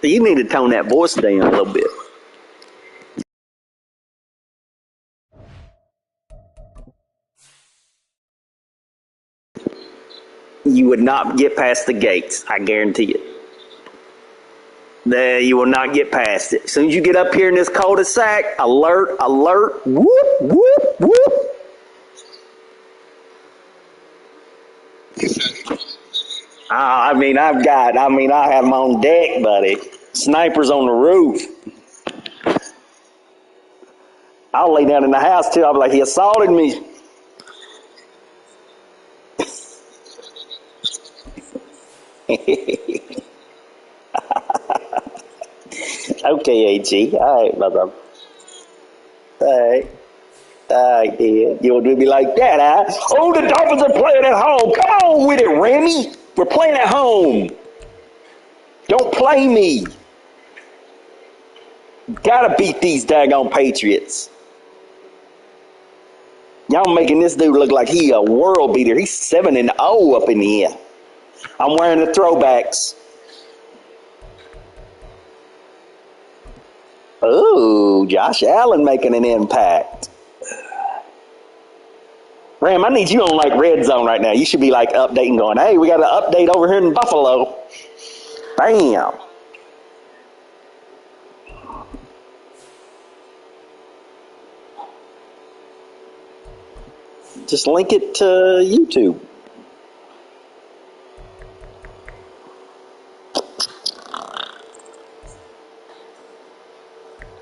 You need to tone that voice down a little bit. You would not get past the gates. I guarantee it. There, you will not get past it. As soon as you get up here in this cul-de-sac, alert, alert, whoop, whoop, whoop. I have them on deck, buddy. Snipers on the roof. I'll lay down in the house too. I'll be like, he assaulted me. Okay, AG. All right, my brother. All right. All right, then. You want to be like that, huh? Oh, the Dolphins are playing at home. Come on with it, Remy. We're playing at home. Don't play me. Gotta beat these daggone Patriots. Y'all making this dude look like he a world beater. He's 7-0 up in the air. I'm wearing the throwbacks. Ooh, Josh Allen making an impact. Ram, I need you on like red zone right now. You should be like updating, going, hey, we got an update over here in Buffalo. Bam. Just link it to YouTube.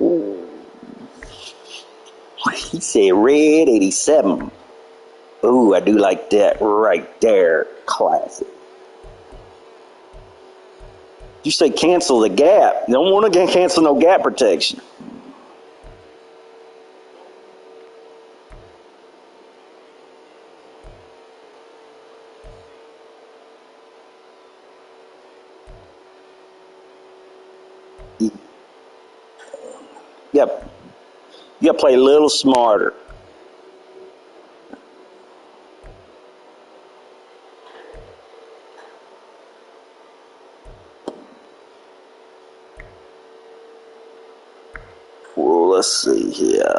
Ooh. He said red 87. Ooh, I do like that right there. Classic. You say cancel the gap. You don't want to cancel no gap protection. Yep. You gotta play a little smarter. Well, let's see here.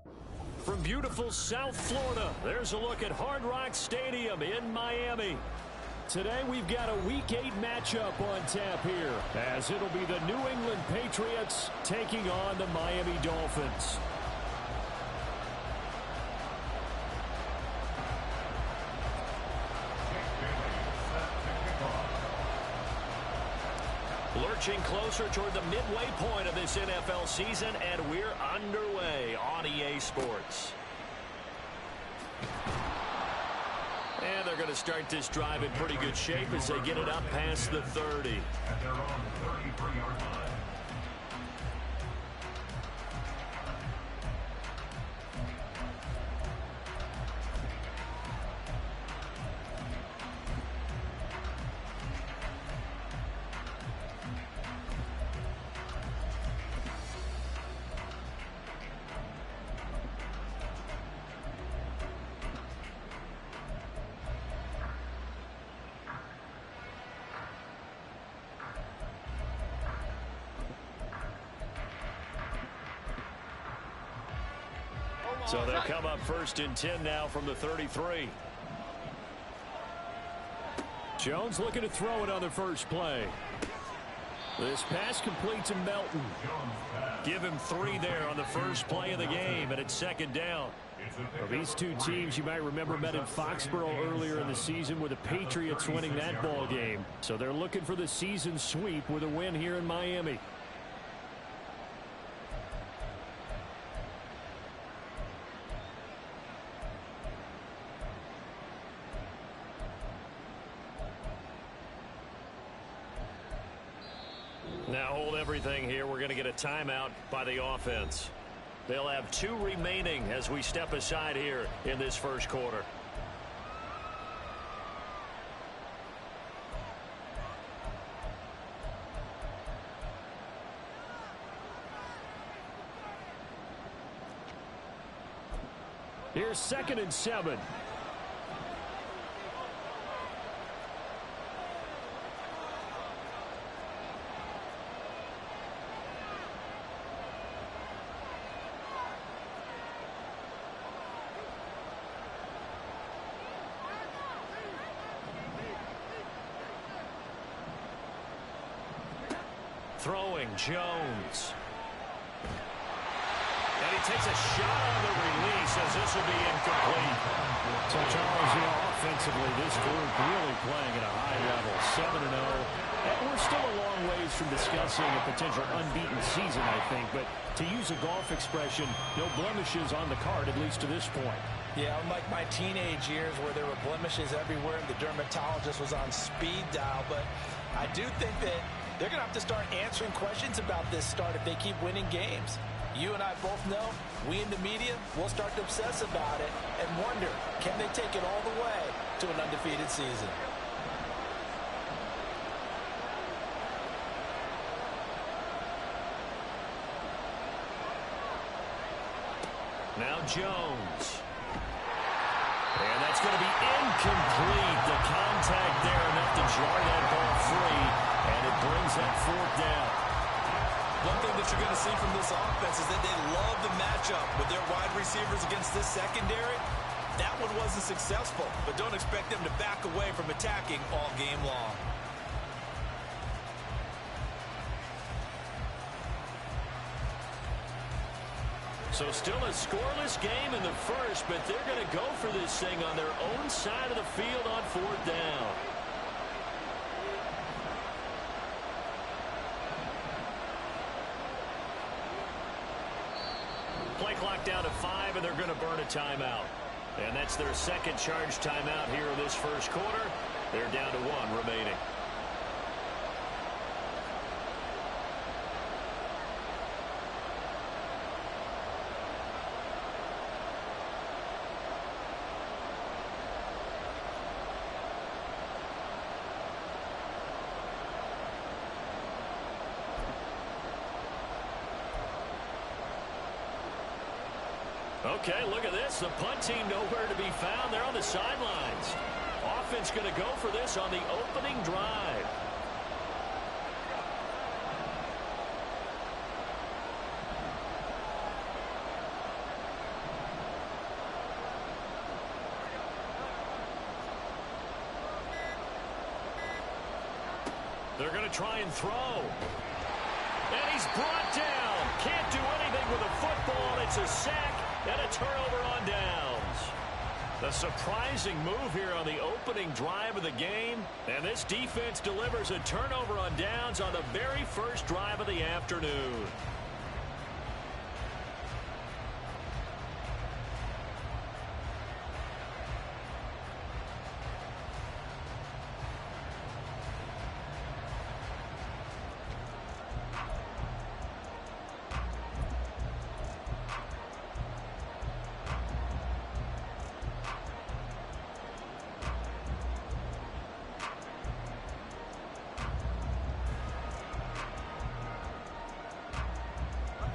From beautiful South Florida, there's a look at Hard Rock Stadium in Miami. Today we've got a Week 8 matchup on tap here, as it'll be the New England Patriots taking on the Miami Dolphins. Lurching closer toward the midway point of this NFL season, and we're underway on EA Sports. And they're going to start this drive in pretty good shape as they get it up past the 30. At their own 33-yard line. So they'll come up 1st and 10 now from the 33. Jones looking to throw it on the first play. This pass complete to Melton. Give him 3 there on the first play of the game, and it's 2nd down. Well, these two teams, you might remember, met in Foxborough earlier in the season with the Patriots winning that ball game. So they're looking for the season sweep with a win here in Miami. Now hold everything here. We're going to get a timeout by the offense. They'll have 2 remaining as we step aside here in this first quarter. Here's 2nd and 7. Throwing, Jones. And he takes a shot on the release as this will be incomplete. So, Charles, offensively, this group really playing at a high level, 7-0. And we're still a long ways from discussing a potential unbeaten season, I think. But to use a golf expression, no blemishes on the card, at least to this point. Yeah, unlike my teenage years where there were blemishes everywhere and the dermatologist was on speed dial. But I do think that they're going to have to start answering questions about this start if they keep winning games. You and I both know, we in the media, will start to obsess about it and wonder, can they take it all the way to an undefeated season? Now Jones. And that's going to be incomplete. The contact there enough to jar that ball free. And it brings that 4th down. One thing that you're going to see from this offense is that they love the matchup with their wide receivers against this secondary. That one wasn't successful, but don't expect them to back away from attacking all game long. So still a scoreless game in the first, but they're going to go for this thing on their own side of the field on 4th down. Play clock down to 5, and they're going to burn a timeout. And that's their 2nd charge timeout here in this first quarter. They're down to 1 remaining. Okay, look at this. The punt team nowhere to be found. They're on the sidelines. Offense going to go for this on the opening drive. They're going to try and throw. And he's brought down. Can't do anything with a football. It's a sack and a turnover on downs. A surprising move here on the opening drive of the game. And this defense delivers a turnover on downs on the very first drive of the afternoon.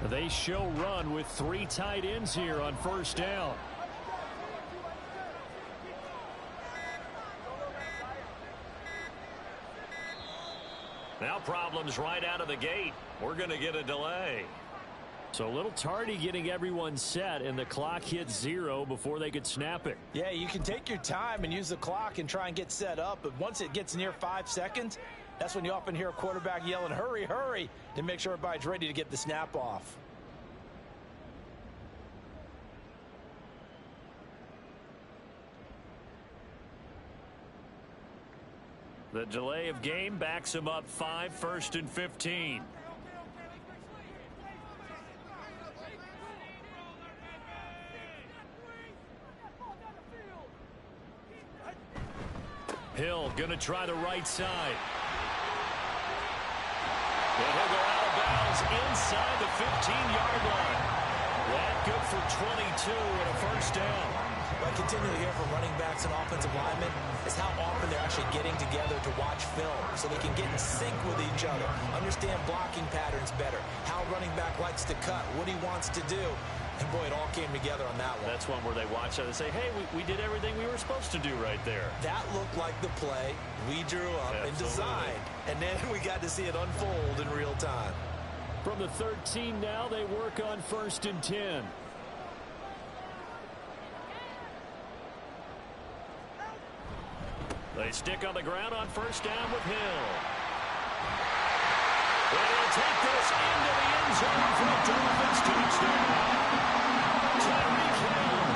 They show run with 3 tight ends here on first down. Now problems right out of the gate. We're going to get a delay. So a little tardy getting everyone set, and the clock hits 0 before they could snap it. Yeah, you can take your time and use the clock and try and get set up, but once it gets near 5 seconds, that's when you often hear a quarterback yelling, hurry, hurry, to make sure everybody's ready to get the snap off. The delay of game backs him up 5, 1st and 15. Hill going to try the right side. And he'll go out of bounds inside the 15-yard line. That good for 22 and a first down. What I continue to hear from running backs and offensive linemen is how often they're actually getting together to watch film so they can get in sync with each other, understand blocking patterns better, how running back likes to cut, what he wants to do. And, boy, it all came together on that one. That's one where they watch it and say, hey, we did everything we were supposed to do right there. That looked like the play we drew up and designed. And then we got to see it unfold in real time. From the 13 now, they work on 1st and 10. They stick on the ground on first down with Hill. And he'll take this into the end zone for a Dolphins touchdown. Tyreek Hill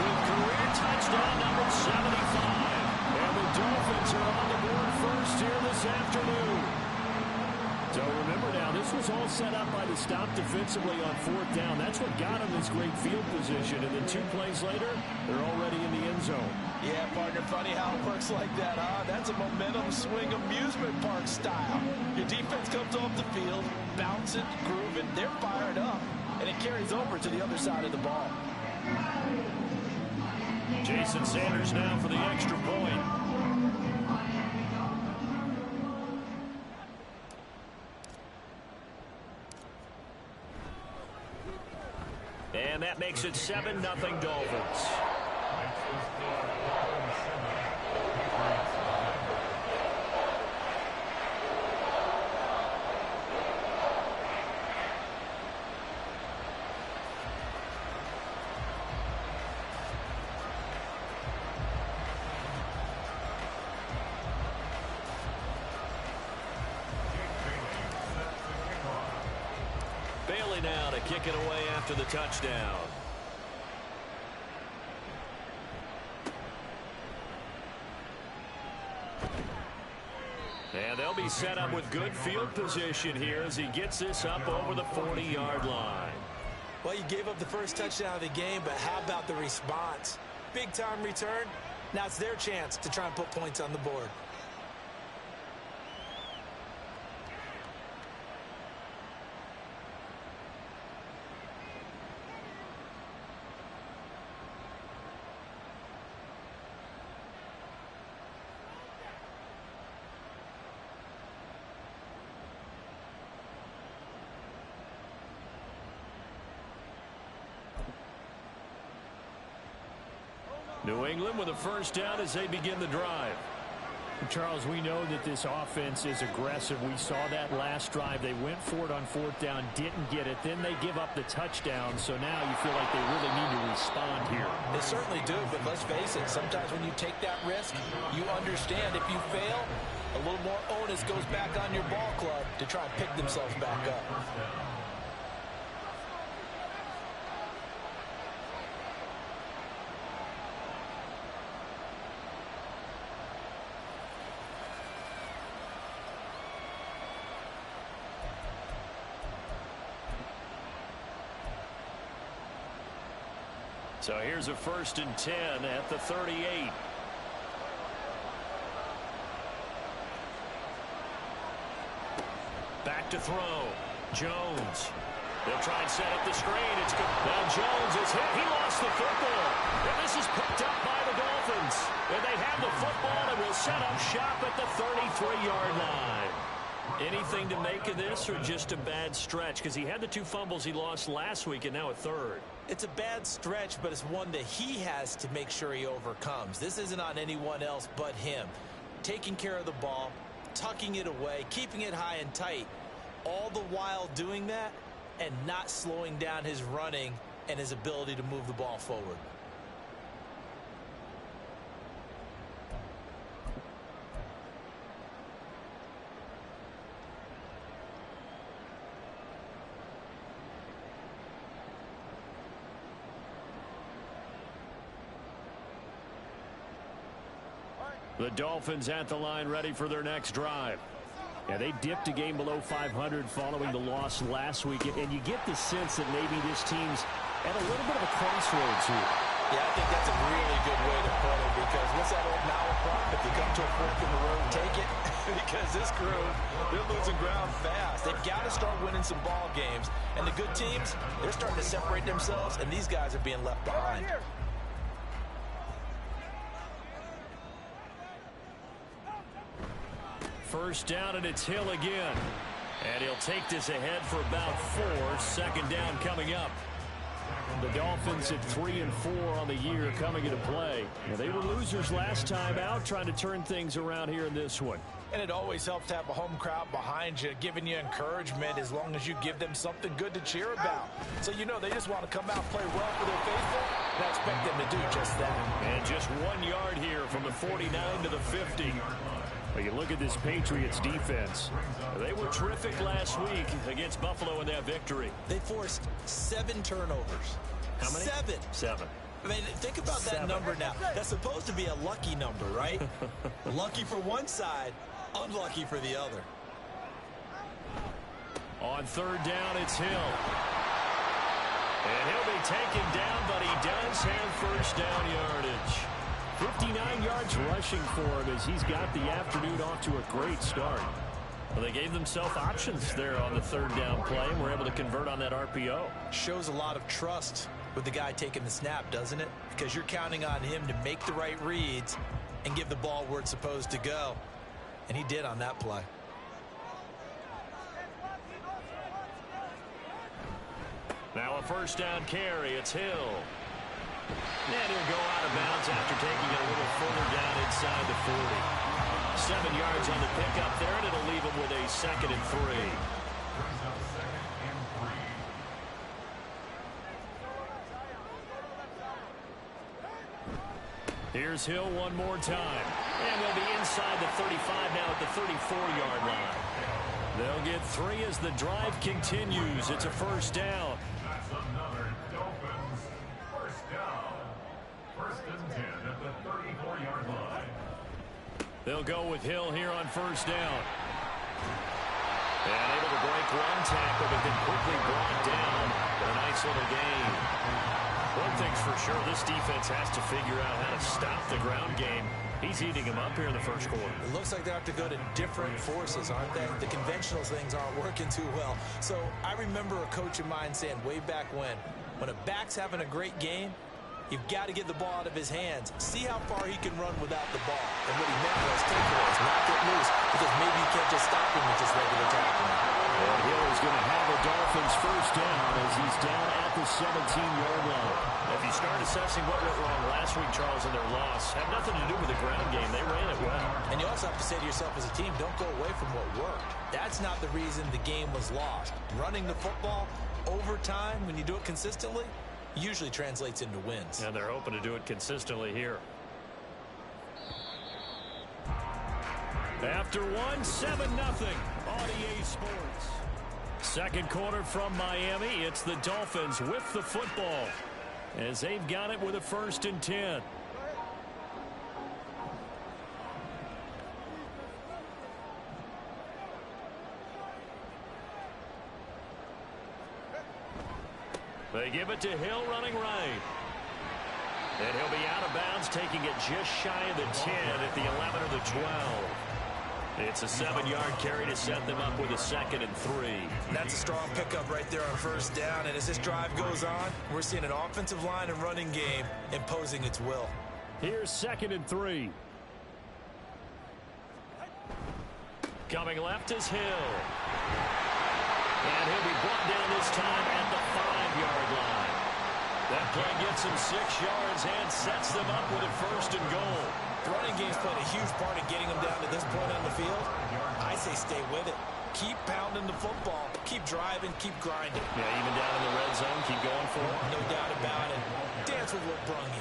with career touchdown number 75. And the Dolphins are on the board first here this afternoon. So remember now, this was all set up by the stop defensively on 4th down. That's what got them this great field position. And then 2 plays later, they're already in the end zone. Yeah, partner, funny how it works like that, huh? That's a momentum swing amusement park style. Your defense comes off the field, bouncing, grooving, they're fired up, and it carries over to the other side of the ball. Jason Sanders now for the extra point. And that makes it 7-0 Dolphins. Bailey now to kick it away after the touchdown. And they'll be set up with good field position here as he gets this up over the 40-yard line. Well, you gave up the first touchdown of the game, but how about the response? Big-time return. Now it's their chance to try and put points on the board. New England with a first down as they begin the drive. Charles, we know that this offense is aggressive. We saw that last drive. They went for it on 4th down, didn't get it. Then they give up the touchdown. So now you feel like they really need to respond here. They certainly do, but let's face it, sometimes when you take that risk, you understand if you fail, A little more onus goes back on your ball club to try and pick themselves back up. So here's a 1st and 10 at the 38. Back to throw. Jones. They'll try and set up the screen. It's good. Now Jones is hit. He lost the football. And this is picked up by the Dolphins. And they have the football and will set up shop at the 33-yard line. Anything to make of this or just a bad stretch? Because he had the 2 fumbles he lost last week and now a 3rd. It's a bad stretch, but it's one that he has to make sure he overcomes. This isn't on anyone else but him. Taking care of the ball, tucking it away, keeping it high and tight, all the while doing that and not slowing down his running and his ability to move the ball forward. The Dolphins at the line ready for their next drive. Yeah, they dipped a game below 500 following the loss last week, and you get the sense that maybe this team's at a little bit of a crossroads here. Yeah, I think that's a really good way to put it, because what's that old malaprop? If you come to a fork in the road, take it. Because this crew, they're losing ground fast. They've got to start winning some ball games. And the good teams, they're starting to separate themselves, and these guys are being left behind. First down, and it's Hill again. And he'll take this ahead for about 4. 2nd down coming up. The Dolphins at 3 and 4 on the year coming into play. Yeah, they were losers last time out, trying to turn things around here in this one. And it always helps to have a home crowd behind you, giving you encouragement as long as you give them something good to cheer about. So you know they just want to come out and play well for their faithful, and I expect them to do just that. And just 1 yard here from the 49 to the 50. Well, you look at this Patriots defense. They were terrific last week against Buffalo in that victory. They forced 7 turnovers. How many? 7. I mean, think about that number now. That's supposed to be a lucky number, right? Lucky for one side, unlucky for the other. On 3rd down, it's Hill. And he'll be taken down, but he does have 1st down yardage. 59 yards rushing for him as he's got the afternoon off to a great start. Well, they gave themselves options there on the 3rd down play and were able to convert on that RPO. Shows a lot of trust with the guy taking the snap, doesn't it? Because you're counting on him to make the right reads and give the ball where it's supposed to go. And he did on that play. Now a 1st down carry. It's Hill. And he'll go out of bounds after taking it a little further down inside the 40. 7 yards on the pickup there, and it'll leave him with a 2nd and 3. Here's Hill one more time. And they'll be inside the 35 now at the 34-yard line. They'll get 3 as the drive continues. It's a 1st down. That's another Dolphins 1st down. 1st and 10 at the 34-yard line. They'll go with Hill here on 1st down. And able to break one tackle, but then quickly brought down. A nice little gain. One thing's for sure, this defense has to figure out how to stop the ground game. He's eating them up here in the 1st quarter. It looks like they have to go to different forces, aren't they? The conventional things aren't working too well. So I remember a coach of mine saying way back when a back's having a great game, you've got to get the ball out of his hands. See how far he can run without the ball. And what he meant was takeaways, not get loose, because maybe you can't just stop him with just regular tackling. And Hill is going to have the Dolphins 1st down as he's down at the 17-yard line. If you start assessing what went wrong last week, Charles, in their loss, had nothing to do with the ground game. They ran it well. And you also have to say to yourself as a team, don't go away from what worked. That's not the reason the game was lost. Running the football over time, when you do it consistently, usually translates into wins. And they're hoping to do it consistently here. After one, 7-0 on EA Sports. Second quarter from Miami. It's the Dolphins with the football as they've got it with a 1st and 10. They give it to Hill running right. And he'll be out of bounds, taking it just shy of the 10 at the 11 or the 12. It's a 7-yard carry to set them up with a 2nd and 3. That's a strong pickup right there on 1st down. And as this drive goes on, we're seeing an offensive line and running game imposing its will. Here's 2nd and 3. Coming left is Hill. And he'll be brought down this time at the 5-yard line. That play gets him 6 yards and sets them up with a 1st and goal. The running game's played a huge part in getting them down to this point on the field. I say stay with it. Keep pounding the football. Keep driving. Keep grinding. Yeah, even down in the red zone, keep going for it. No doubt about it. Dance with what brung you.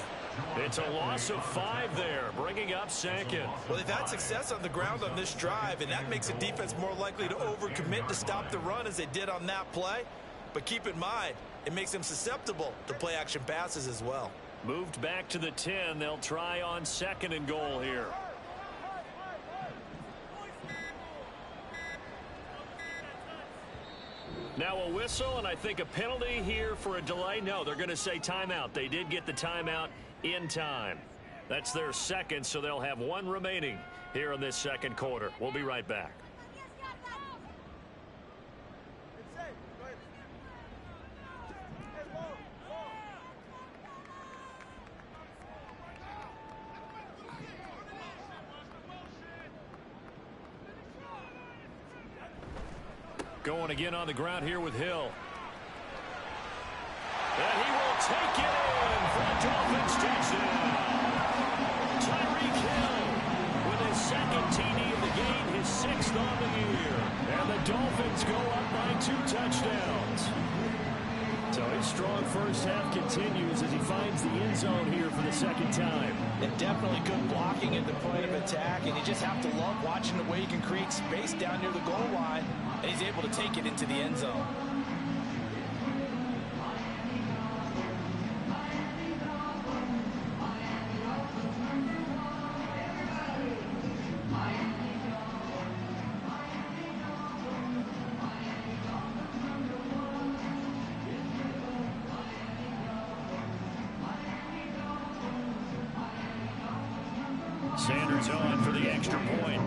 It's a loss of 5 there, bringing up 2nd. Well, they've had success on the ground on this drive, and that makes a defense more likely to overcommit to stop the run as they did on that play. But keep in mind, it makes them susceptible to play-action passes as well. Moved back to the 10. They'll try on 2nd and goal here. Now a whistle, and I think a penalty here for a delay. No, they're going to say timeout. They did get the timeout in time. That's their 2nd, so they'll have 1 remaining here in this 2nd quarter. We'll be right back. Going again on the ground here with Hill. And he will take it in for a Dolphins touchdown. Tyreek Hill with his 2nd TD of the game, his 6th on the year. And the Dolphins go up by 2 touchdowns. So his strong first half continues as he finds the end zone here for the 2nd time. And definitely good blocking at the point of attack, and you just have to love watching the way he can create space down near the goal line, and he's able to take it into the end zone. Sanders on for the extra point.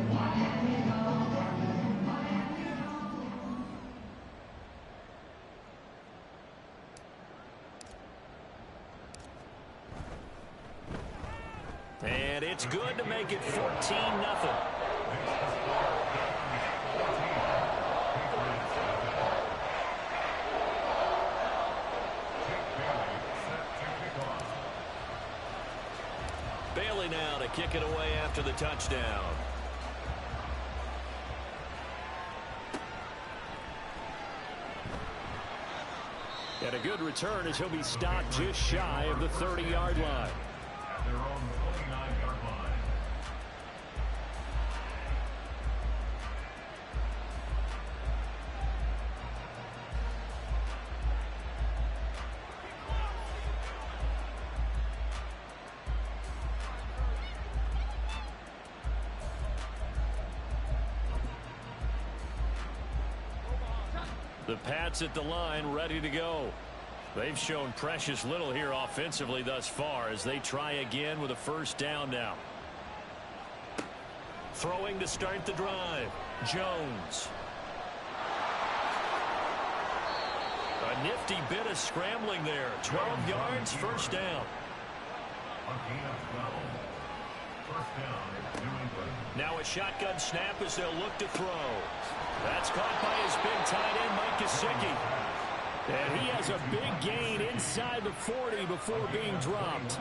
And it's good to make it 14-0. Bailey now to kick it away after the touchdown. And a good return as he'll be stopped just shy of the 30-yard line. At their own 29-yard line. The Pats at the line ready to go. They've shown precious little here offensively thus far as they try again with a 1st down now. Throwing to start the drive. Jones. A nifty bit of scrambling there. 12 yards, 1st down. On gain of 12. 1st down, New England. Now a shotgun snap as they'll look to throw. That's caught by his big tight end, Mike Gesicki. And he has a big gain inside the 40 before being dropped.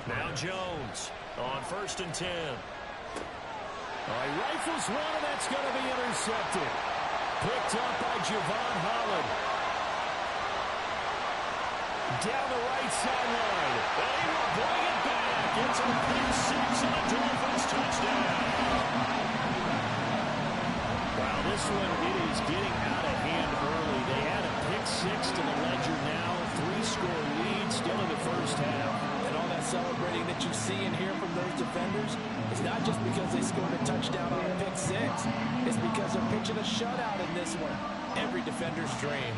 Now Jones on 1st and 10. All right, rifles one, and that's going to be intercepted. Picked up by Javon Holland. Down the right sideline. And he will bring it back. Gets a pick six and a Dolphins touchdown. Wow, this one, it is getting out of hand early. They add a pick six to the ledger now. 3-score lead still in the first half. And all that celebrating that you see and hear from those defenders, it's not just because they scored a touchdown on a pick six. It's because they're pitching a shutout in this one. Every defender's dream.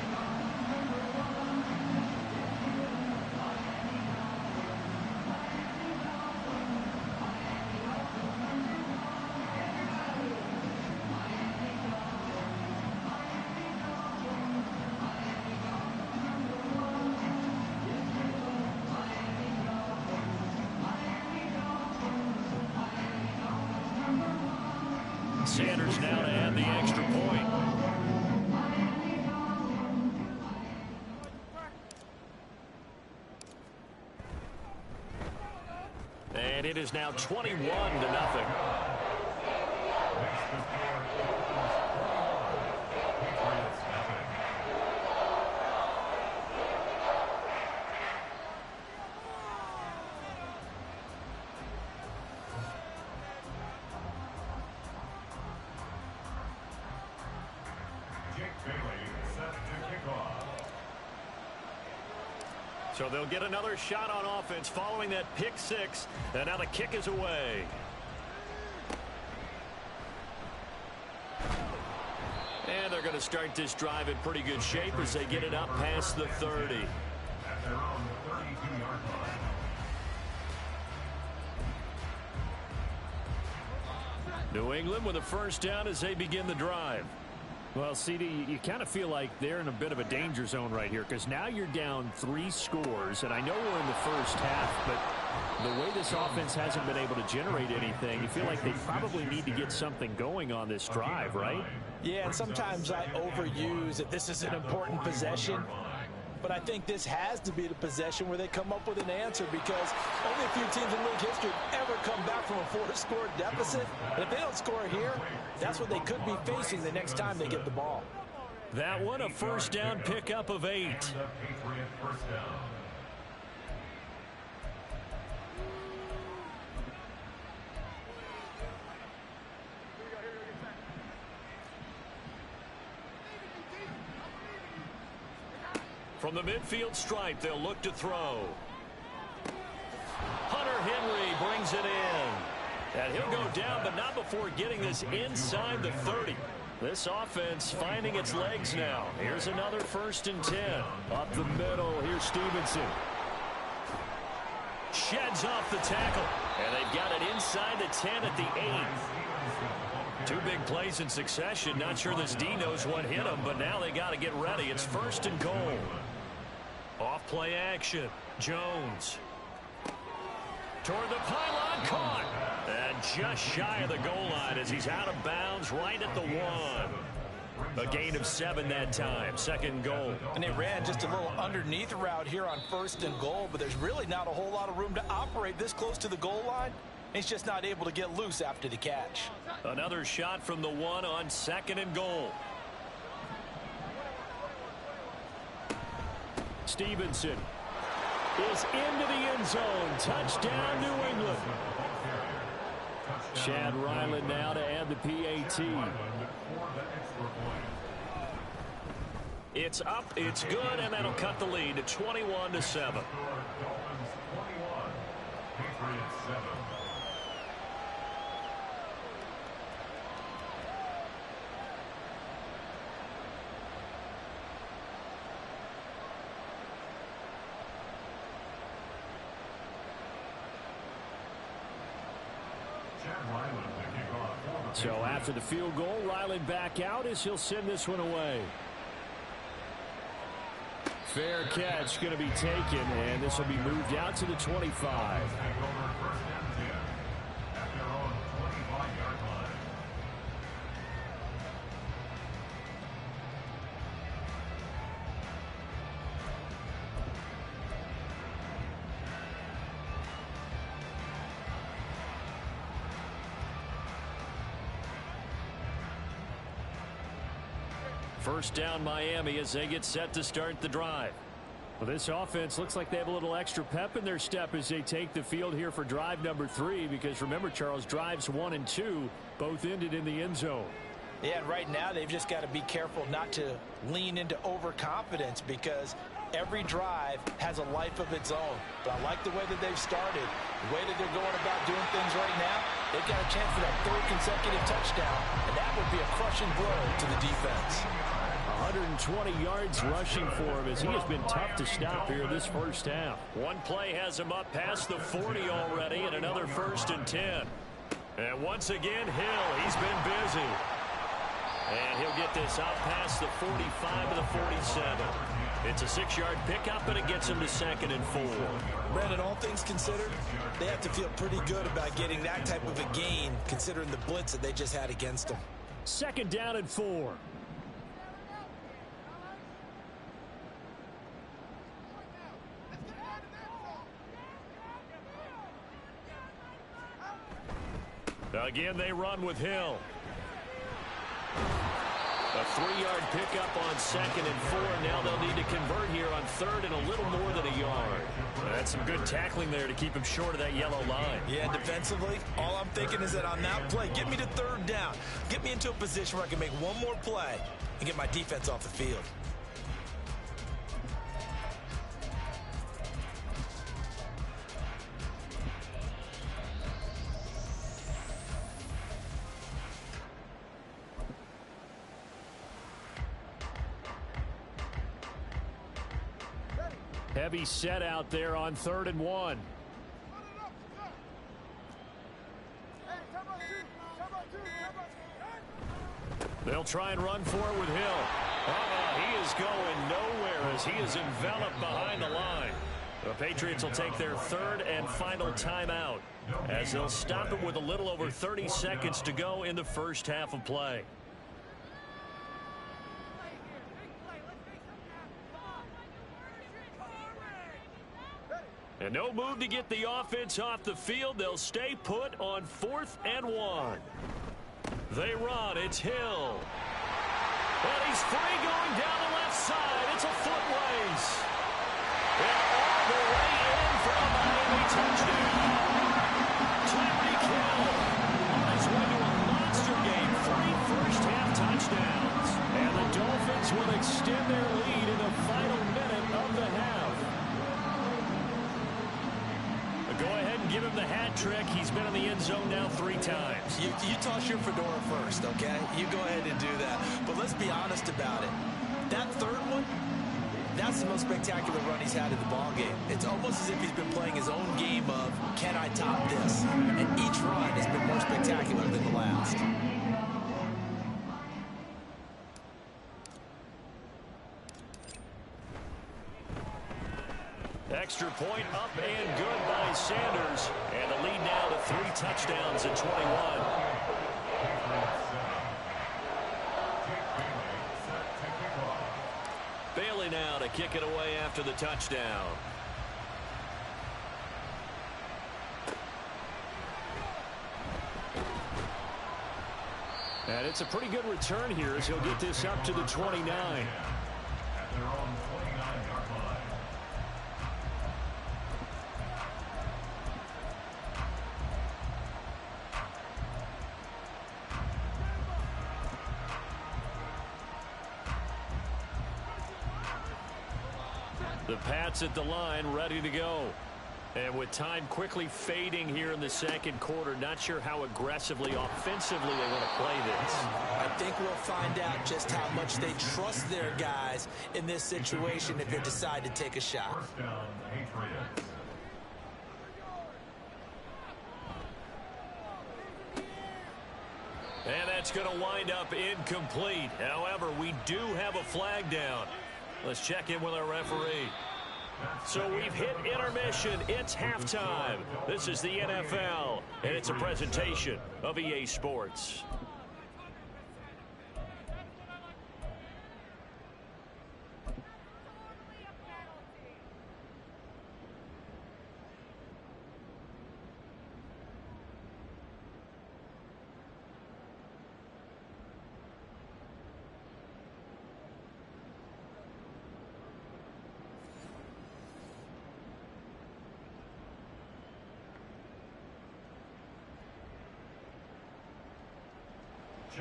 Sanders now to add the extra point. And it is now 21-0. So they'll get another shot on offense following that pick six. And now the kick is away. And they're going to start this drive in pretty good shape as they get it up past the 30. At their own 32-yard line. New England with a first down as they begin the drive. Well, CD, you kind of feel like they're in a bit of a danger zone right here because now you're down 3 scores, and I know we're in the first half, but the way this offense hasn't been able to generate anything, you feel like they probably need to get something going on this drive, right? Yeah, and sometimes I overuse that this is an important possession. But I think this has to be the possession where they come up with an answer because only a few teams in league history have ever come back from a 4-score deficit. And if they don't score here, that's what they could be facing the next time they get the ball. That one, a first down pickup of 8. The Patriot first down. From the midfield stripe, they'll look to throw. Hunter Henry brings it in. And he'll go down, but not before getting this inside the 30. This offense finding its legs now. Here's another 1st and 10. Up the middle, here's Stevenson. Sheds off the tackle. And they've got it inside the 10 at the 8. 2 big plays in succession. Not sure this D knows what hit him, but now they got to get ready. It's 1st and goal. Off play action. Jones. Toward the pylon, caught. And just shy of the goal line as he's out of bounds right at the 1. A gain of 7 that time. 2nd goal. And they ran just a little underneath route here on 1st and goal, but there's really not a whole lot of room to operate this close to the goal line. He's just not able to get loose after the catch. Another shot from the 1 on 2nd and goal. Stevenson is into the end zone. Touchdown, New England. Chad Ryland now to add the PAT. It's up, it's good, and that'll cut the lead to 21-7. Dolphins 21, Patriots 7. So after the field goal, Ryland back out as he'll send this one away. Fair catch going to be taken, and this will be moved out to the 25. First down Miami as they get set to start the drive. Well, this offense looks like they have a little extra pep in their step as they take the field here for drive number 3, because remember, Charles, drives 1 and 2 both ended in the end zone. Yeah, and right now they've just got to be careful not to lean into overconfidence, because every drive has a life of its own. But I like the way that they've started, the way that they're going about doing things right now. They've got a chance for that 3rd consecutive touchdown, and that would be a crushing blow to the defense. 120 yards rushing for him, as he has been tough to stop here this first half. One play has him up past the 40 already, and another 1st and 10. And once again, Hill, he's been busy. And he'll get this out past the 45 to the 47. It's a 6-yard pickup, and it gets him to 2nd and 4. Brandon, all things considered, they have to feel pretty good about getting that type of a gain, considering the blitz that they just had against them. 2nd down and 4. Again, they run with Hill. A 3-yard pickup on 2nd and 4. Now they'll need to convert here on 3rd and a little more than a yard. That's some good tackling there to keep him short of that yellow line. Yeah, defensively, all I'm thinking is that on that play, get me to 3rd down. Get me into a position where I can make one more play and get my defense off the field. Heavy set out there on 3rd and 1. They'll try and run for it with Hill. He is going nowhere as he is enveloped behind the line. The Patriots will take their 3rd and final timeout, as they'll stop it with a little over 30 seconds to go in the first half of play. And no move to get the offense off the field. They'll stay put on 4th and 1. They run. It's Hill. And he's free going down the left side. It's a foot race. And all the way in for a Miami touchdown. Tyreek Hill on his way to a monster game. 3 first-half touchdowns. And the Dolphins will extend their lead in the final minute of the half. Go ahead and give him the hat trick. He's been in the end zone now 3 times. You toss your fedora first, okay? You go ahead and do that. But let's be honest about it. That 3rd one, that's the most spectacular run he's had in the ballgame. It's almost as if he's been playing his own game of, can I top this? And each run has been more spectacular than the last. Extra point up and good by Sanders. And the lead now to 3 touchdowns at 21. Bailey now to kick it away after the touchdown. And it's a pretty good return here as he'll get this up to the 29. At their own 29-yard line. The Pats at the line, ready to go. And with time quickly fading here in the 2nd quarter, not sure how aggressively, offensively they want to play this. I think we'll find out just how much they trust their guys in this situation if they decide to take a shot. First down, Patriots. And that's going to wind up incomplete. However, we do have a flag down. Let's check in with our referee. So we've hit intermission. It's halftime. This is the NFL, and it's a presentation of EA Sports.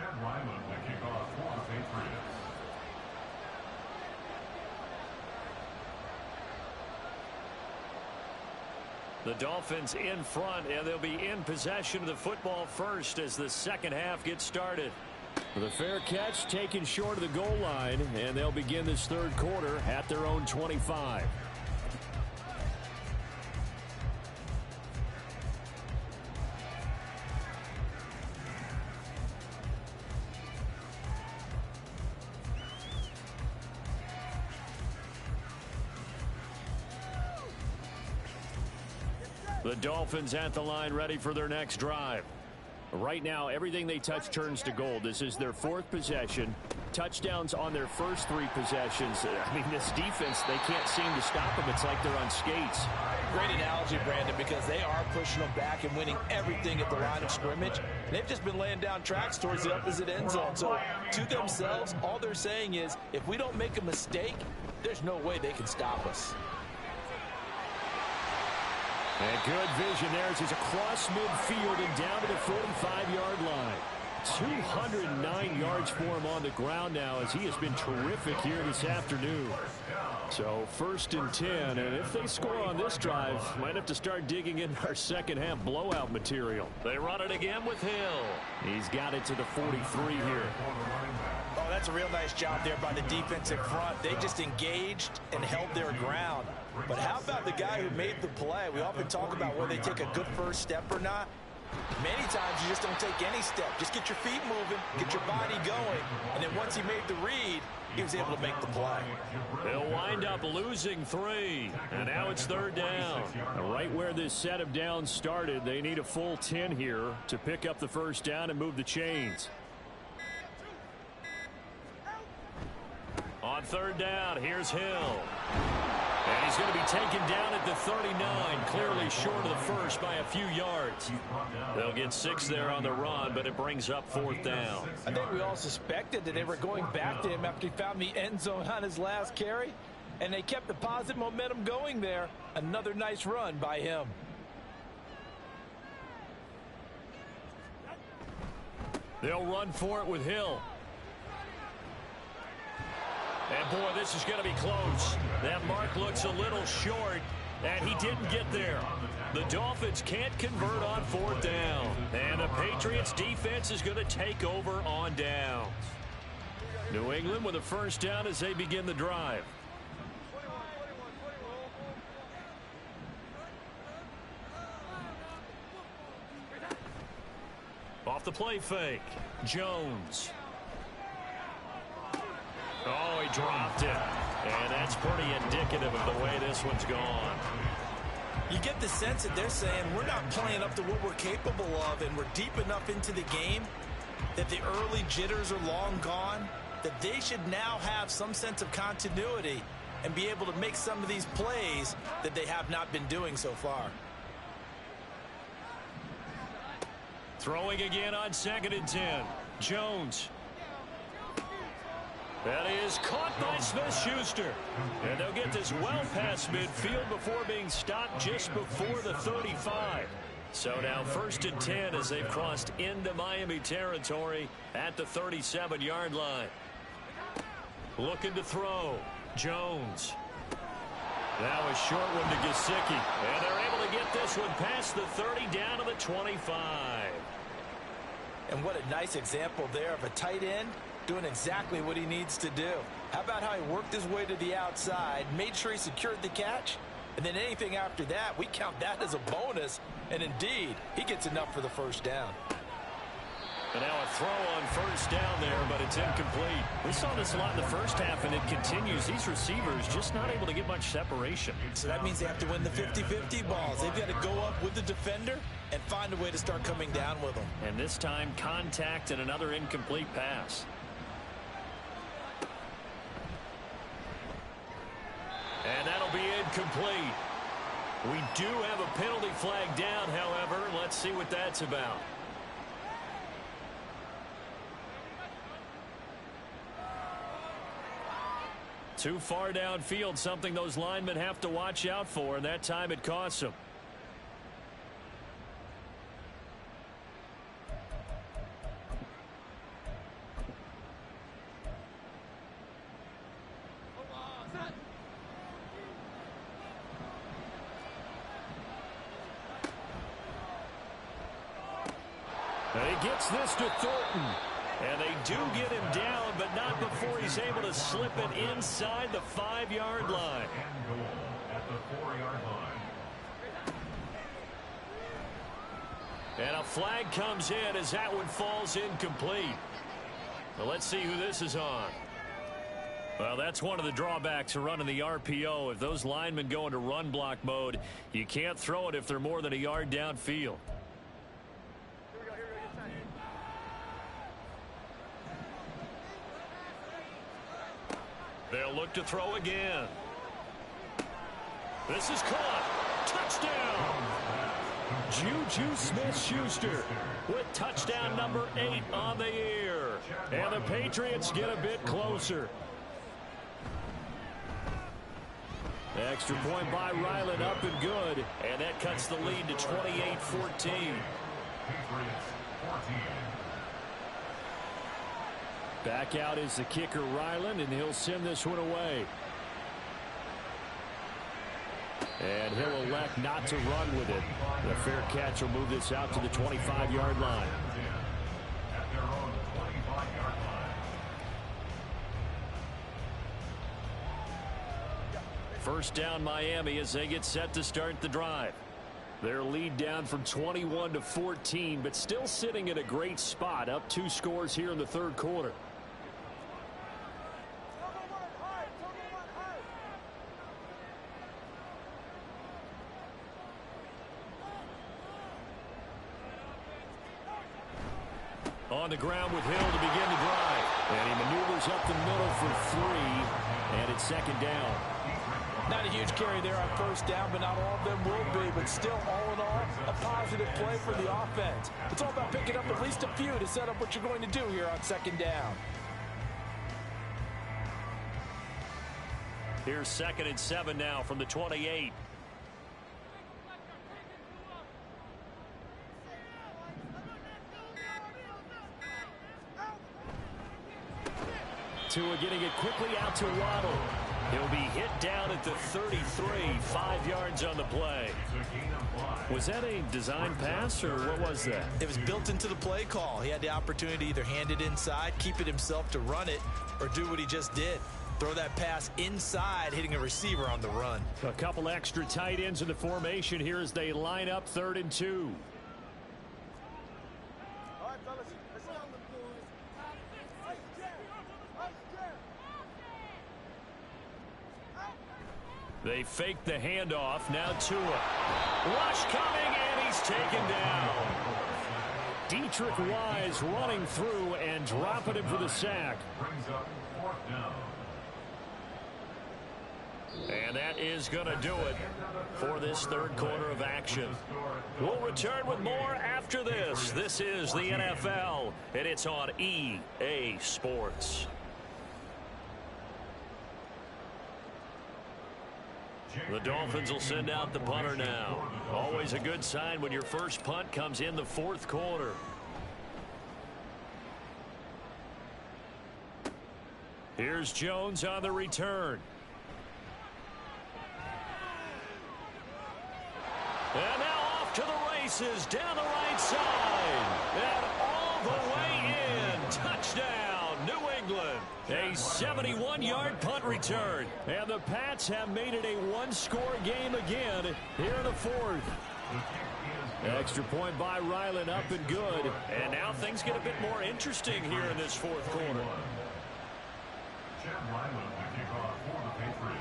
Chad Ryland to kick off for the Patriots. The Dolphins in front, and they'll be in possession of the football first as the second half gets started. The fair catch taken short of the goal line, and they'll begin this third quarter at their own 25. The Dolphins at the line ready for their next drive. Right now, everything they touch turns to gold. This is their fourth possession. Touchdowns on their first three possessions. I mean, this defense, they can't seem to stop them. It's like they're on skates. Great analogy, Brandon, because they are pushing them back and winning everything at the line of scrimmage. They've just been laying down tracks towards the opposite end zone. So to themselves, all they're saying is, if we don't make a mistake, there's no way they can stop us. And good vision there as he's across midfield and down to the 45-yard line. 209 yards for him on the ground now as he has been terrific here this afternoon. So 1st and 10, and if they score on this drive, might have to start digging in our second half blowout material. They run it again with Hill. He's got it to the 43 here. Oh, that's a real nice job there by the defensive front. They just engaged and held their ground. But how about the guy who made the play? We often talk about whether they take a good first step or not. Many times you just don't take any step. Just get your feet moving, get your body going. And then once he made the read, he was able to make the play. They'll wind up losing 3. And now it's 3rd down. Right where this set of downs started, they need a full 10 here to pick up the first down and move the chains. On 3rd down, here's Hill. And he's going to be taken down at the 39, clearly short of the first by a few yards. They'll get 6 there on the run, but it brings up 4th down. I think we all suspected that they were going back to him after he found the end zone on his last carry, and they kept the positive momentum going there. Another nice run by him. They'll run for it with Hill. And, boy, this is going to be close. That mark looks a little short, and he didn't get there. The Dolphins can't convert on 4th down. And the Patriots defense is going to take over on downs. New England with a first down as they begin the drive. Off the play fake, Jones. Oh, he dropped it. And that's pretty indicative of the way this one's gone. You get the sense that they're saying we're not playing up to what we're capable of, and we're deep enough into the game that the early jitters are long gone, that they should now have some sense of continuity and be able to make some of these plays that they have not been doing so far. Throwing again on 2nd and 10. Jones. That is caught by Smith-Schuster. And they'll get this well past midfield before being stopped just before the 35. So now 1st and 10 as they've crossed into Miami territory at the 37-yard line. Looking to throw. Jones. Now a short one to Gesicki. And they're able to get this one past the 30 down to the 25. And what a nice example there of a tight end doing exactly what he needs to do. How about how he worked his way to the outside, made sure he secured the catch, and then anything after that, we count that as a bonus. And indeed, he gets enough for the first down. And now a throw on 1st down there, but it's incomplete. We saw this a lot in the first half, and it continues. These receivers just not able to get much separation. So that means they have to win the 50-50 balls. They've got to go up with the defender and find a way to start coming down with them. And this time, contact and another incomplete pass. And that'll be incomplete. We do have a penalty flag down, however. Let's see what that's about. Too far downfield, something those linemen have to watch out for, and that time it costs them. And he gets this to Thornton. And they do get him down, but not before he's able to slip it inside the 5-yard line. And goal at the 4-yard line. And a flag comes in as that one falls incomplete. Well, let's see who this is on. Well, that's one of the drawbacks of running the RPO. If those linemen go into run block mode, you can't throw it if they're more than a yard downfield. They'll look to throw again. This is caught. Touchdown! Juju Smith-Schuster with touchdown number 8 on the year. And the Patriots get a bit closer. Extra point by Ryland, up and good. And that cuts the lead to 28-14. Patriots 14. Back out is the kicker, Ryland, and he'll send this one away. And he'll elect not to run with it. The fair catch will move this out to the 25-yard line. At their own 25-yard line. First down Miami as they get set to start the drive. Their lead down from 21 to 14, but still sitting in a great spot, up 2 scores here in the third quarter. On the ground with Hill to begin the drive. And he maneuvers up the middle for 3, and it's second down. Not a huge carry there on first down, but not all of them will be. But still, all in all, a positive play for the offense. It's all about picking up at least a few to set up what you're going to do here on second down. Here's 2nd and 7 now from the 28. Tua getting it quickly out to Waddle. He'll be hit down at the 33, 5 yards on the play. Was that a design pass, or what was that? It was built into the play call. He had the opportunity to either hand it inside, keep it himself to run it, or do what he just did. Throw that pass inside, hitting a receiver on the run. A couple extra tight ends in the formation here as they line up 3rd and 2. They fake the handoff. Now Tua. Rush coming, and he's taken down. Dietrich Wise running through and dropping him for the sack. Brings up 4th down. And that is going to do it for this third quarter of action. We'll return with more after this. This is the NFL, and it's on EA Sports. The Dolphins will send out the punter now. Always a good sign when your first punt comes in the 4th quarter. Here's Jones on the return. And now off to the races down the right side. And all the way in. Touchdown, New England. A 71-yard punt return. And the Pats have made it a 1-score game again here in the 4th. Extra point by Ryland, up and good. And now things get a bit more interesting here in this 4th quarter. Chad Ryland to kick off for the Patriots.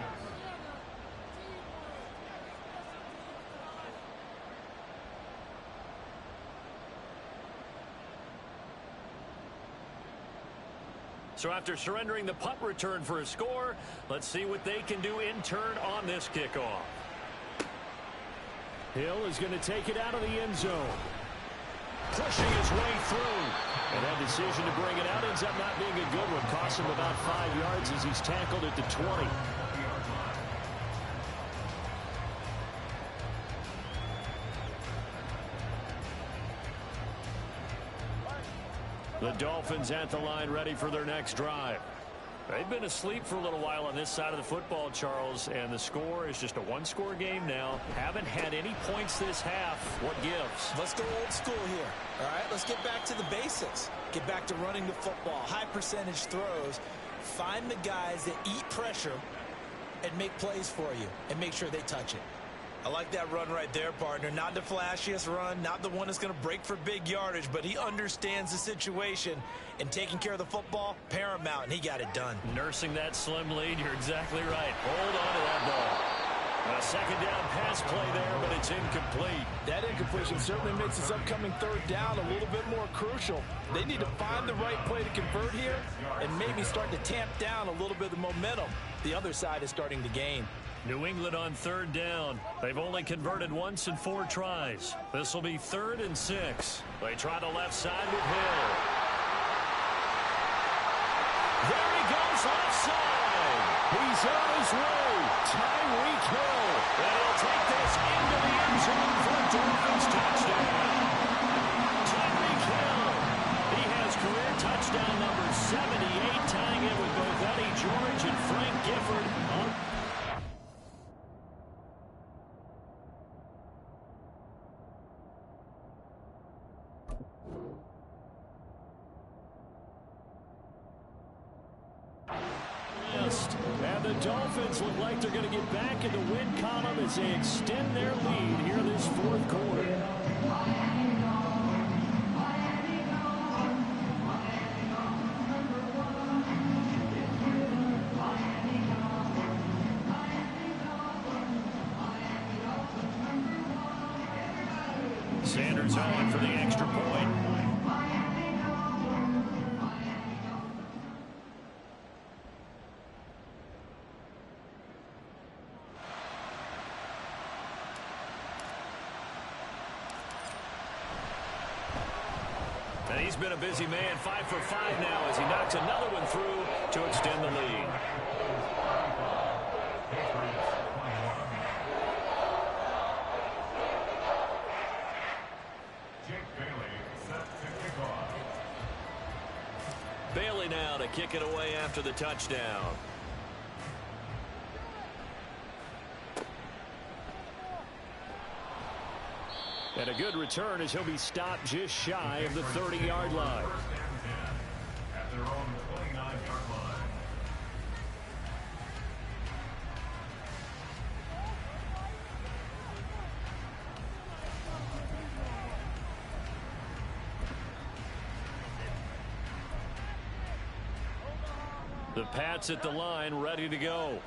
So after surrendering the punt return for a score, let's see what they can do in turn on this kickoff. Hill is going to take it out of the end zone. Pushing his way through. And that decision to bring it out ends up not being a good one. Costs him about 5 yards as he's tackled at the 20. The Dolphins at the line ready for their next drive. They've been asleep for a little while on this side of the football, Charles, and the score is just a one-score game now. Haven't had any points this half. What gives? Let's go old school here. All right, let's get back to the basics. Get back to running the football, high percentage throws. Find the guys that eat pressure and make plays for you and make sure they touch it. I like that run right there, partner. Not the flashiest run, not the one that's going to break for big yardage, but he understands the situation, and taking care of the football, paramount, and he got it done. Nursing that slim lead, you're exactly right. Hold on to that ball. A second down pass play there, but it's incomplete. That incompletion certainly makes this upcoming third down a little bit more crucial. They need to find the right play to convert here and maybe start to tamp down a little bit of the momentum. The other side is starting to gain. New England on third down. They've only converted once in 4 tries. This will be 3rd and 6. They try the left side with Hill. There he goes left side. He's on his way. Tyreek Hill. And he'll take this into the end zone for a Dolphins touchdown. Tyreek Hill. He has career touchdown number 78, tying it with both Eddie George and Frank Gifford. And the Dolphins look like they're going to get back in the win column as they extend their lead here this 4th quarter. Sanders on for the extra point. And he's been a busy man, 5 for 5 now as he knocks another one through to extend the lead. Bailey now to kick it away after the touchdown. And a good return as he'll be stopped just shy of the 30-yard line. At their own 29-yard line. The Pats at the line, ready to go.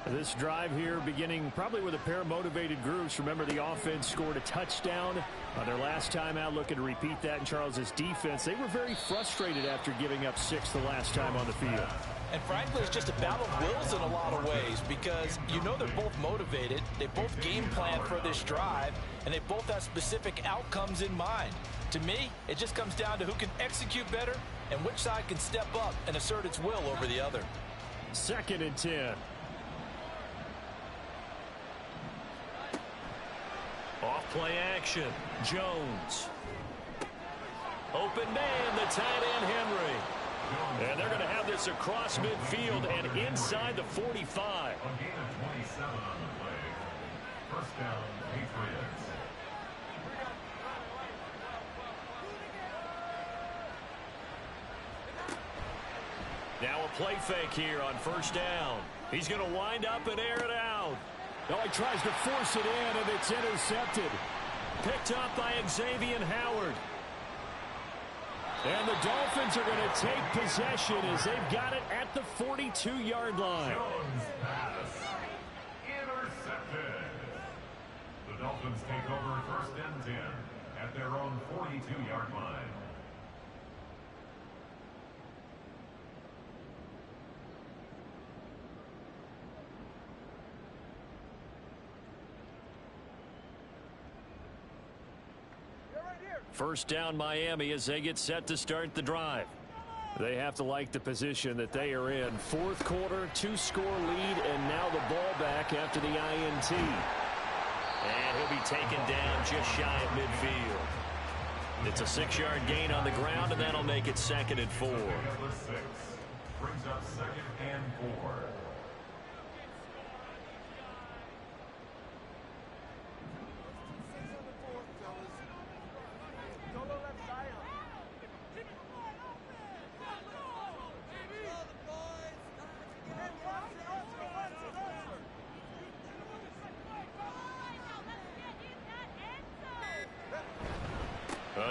This drive here beginning probably with a pair of motivated groups. Remember, the offense scored a touchdown on their last time out. Looking to repeat that in Charles's defense. They were very frustrated after giving up 6 the last time on the field. And frankly, it's just a battle of wills in a lot of ways because you know they're both motivated. They both game plan for this drive, and they both have specific outcomes in mind. To me, it just comes down to who can execute better and which side can step up and assert its will over the other. 2nd and 10. Off play action. Jones. Open man, the tight end Henry. And they're going to have this across midfield and inside the 45. A gain of 27 on the play. First down, Patriots. Now a play fake here on first down. He's going to wind up and air it out. Oh, he tries to force it in, and it's intercepted. Picked up by Xavier Howard. And the Dolphins are going to take possession as they've got it at the 42-yard line. Jones pass. Intercepted. The Dolphins take over 1st and 10 at their own 42-yard line. First down Miami as they get set to start the drive. They have to like the position that they are in. 4th quarter, 2-score lead, and now the ball back after the INT. And he'll be taken down just shy of midfield. It's a 6-yard gain on the ground, and that'll make it 2nd and 4. Brings up 2nd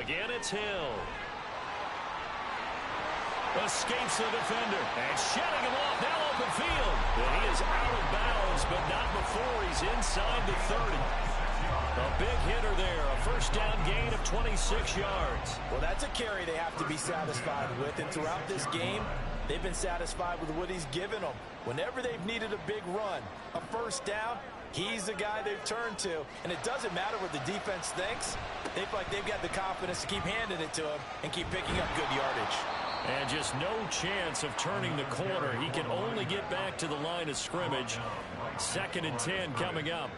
Again, it's Hill. Escapes the defender. And shedding him off. Now open field. And he is out of bounds, but not before he's inside the 30. A big hitter there. A first down gain of 26 yards. Well, that's a carry they have to be satisfied with. And throughout this game, they've been satisfied with what he's given them. Whenever they've needed a big run, a first down, he's the guy they've turned to. And it doesn't matter what the defense thinks. They feel like they've got the confidence to keep handing it to him and keep picking up good yardage. And just no chance of turning the corner. He can only get back to the line of scrimmage. 2nd and 10 coming up.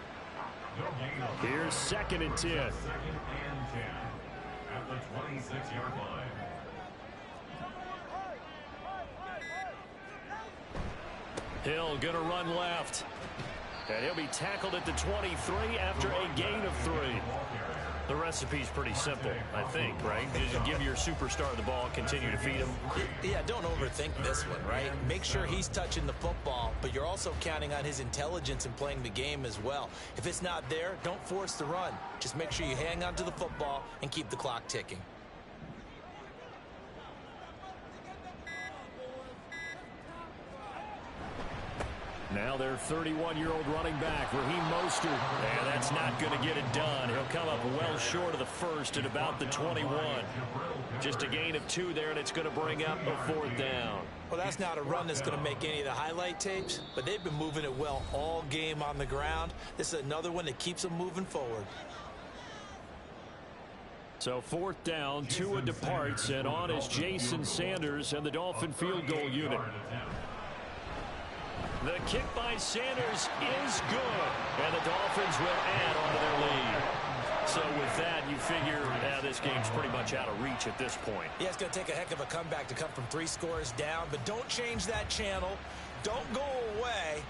Here's 2nd and 10. 2nd and 10 at the 26-yard line. Hill going to run left. And he'll be tackled at the 23 after a gain of 3. The recipe's pretty simple, I think, right? Just give your superstar the ball, continue to feed him. Yeah, don't overthink this one, right? Make sure he's touching the football, but you're also counting on his intelligence in playing the game as well. If it's not there, don't force the run. Just make sure you hang on to the football and keep the clock ticking. Now their 31-year-old running back, Raheem Mostert. And that's not going to get it done. He'll come up well short of the first at about the 21. Just a gain of 2 there, and it's going to bring up a 4th down. Well, that's not a run that's going to make any of the highlight tapes, but they've been moving it well all game on the ground. This is another one that keeps them moving forward. So 4th down, Tua departs, and on is Jason Sanders and the Dolphin field goal unit. The kick by Sanders is good, and the Dolphins will add on to their lead. So with that, you figure this game's pretty much out of reach at this point. Yeah, it's going to take a heck of a comeback to come from 3 scores down, but don't change that channel. Don't go away.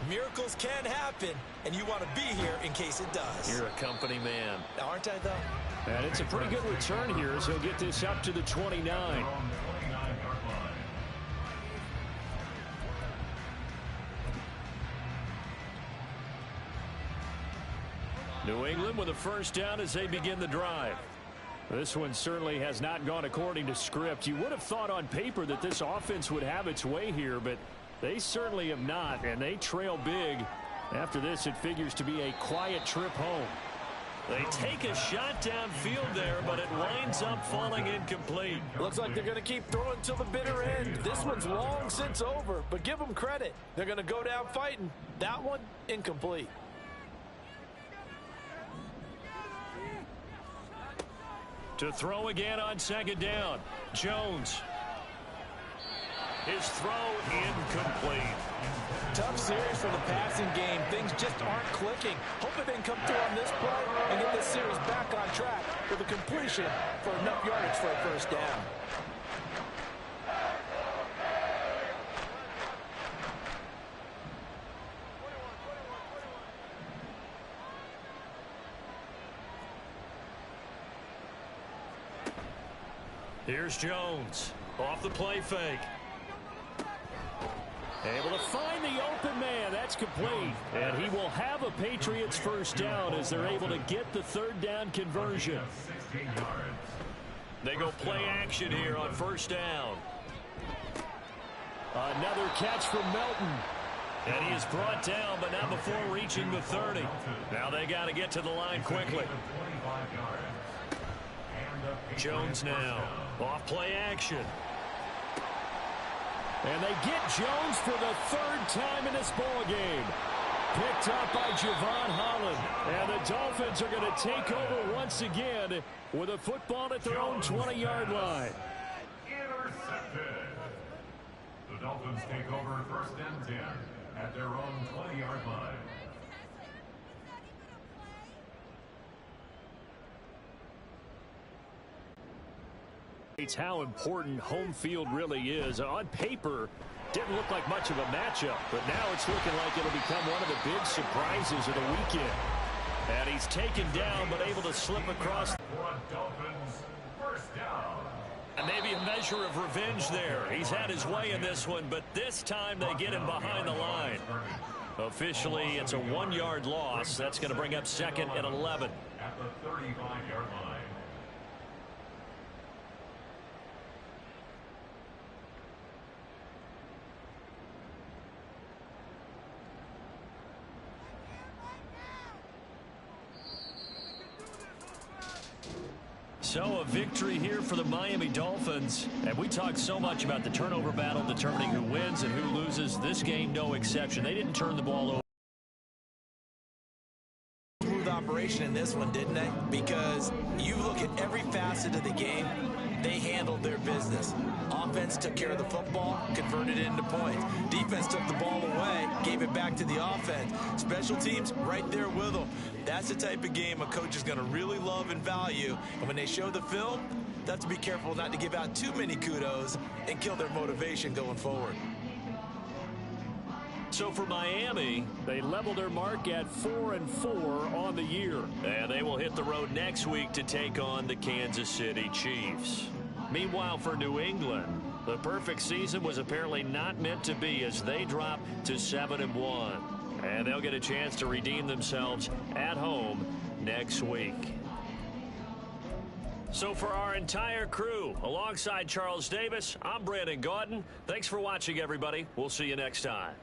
Miracles can happen, and you want to be here in case it does. You're a company man. Aren't I, though? And it's a pretty good return here as he'll get this up to the 29. New England with a first down as they begin the drive. This one certainly has not gone according to script. You would have thought on paper that this offense would have its way here, but they certainly have not, and they trail big. After this, it figures to be a quiet trip home. They take a shot downfield there, but it winds up falling incomplete. Looks like they're going to keep throwing till the bitter end. This one's long since over, but give them credit. They're going to go down fighting. That one, incomplete. To throw again on 2nd down. Jones. His throw incomplete. Tough series for the passing game. Things just aren't clicking. Hoping they can come through on this play and get this series back on track with a completion for enough yardage for a first down. Here's Jones. Off the play fake. Able to find the open man. That's complete. And he will have a Patriots first down as they're able to get the 3rd down conversion. They go play action here on first down. Another catch from Melton. And he is brought down, but not before reaching the 30. Now they got to get to the line quickly. Jones now. Off play action. And they get Jones for the 3rd time in this ball game. Picked up by Javon Holland. And the Dolphins are going to take over once again with a football at their own 20-yard line. Intercepted. The Dolphins take over 1st and 10 at their own 20-yard line. It's how important home field really is. On paper, didn't look like much of a matchup, but now it's looking like it'll become one of the big surprises of the weekend. And he's taken down, but able to slip across. Dolphins first down. And maybe a measure of revenge there. He's had his way in this one, but this time they get him behind the line. Officially, it's a 1-yard loss. That's going to bring up 2nd and 11. At the 35-yard line. So a victory here for the Miami Dolphins. And we talked so much about the turnover battle determining who wins and who loses. This game, no exception. They didn't turn the ball over. Smooth operation in this one, didn't they? Because you look at every facet of the game, they handled their business. Offense took care of the football, converted it into points. Defense took the ball away, gave it back to the offense. Special teams right there with them. That's the type of game a coach is going to really love and value. And when they show the film, they have to be careful not to give out too many kudos and kill their motivation going forward. So for Miami, they level their mark at 4-4 on the year. And they will hit the road next week to take on the Kansas City Chiefs. Meanwhile, for New England, the perfect season was apparently not meant to be as they drop to 7-1. And they'll get a chance to redeem themselves at home next week. So for our entire crew, alongside Charles Davis, I'm Brandon Gaudin. Thanks for watching, everybody. We'll see you next time.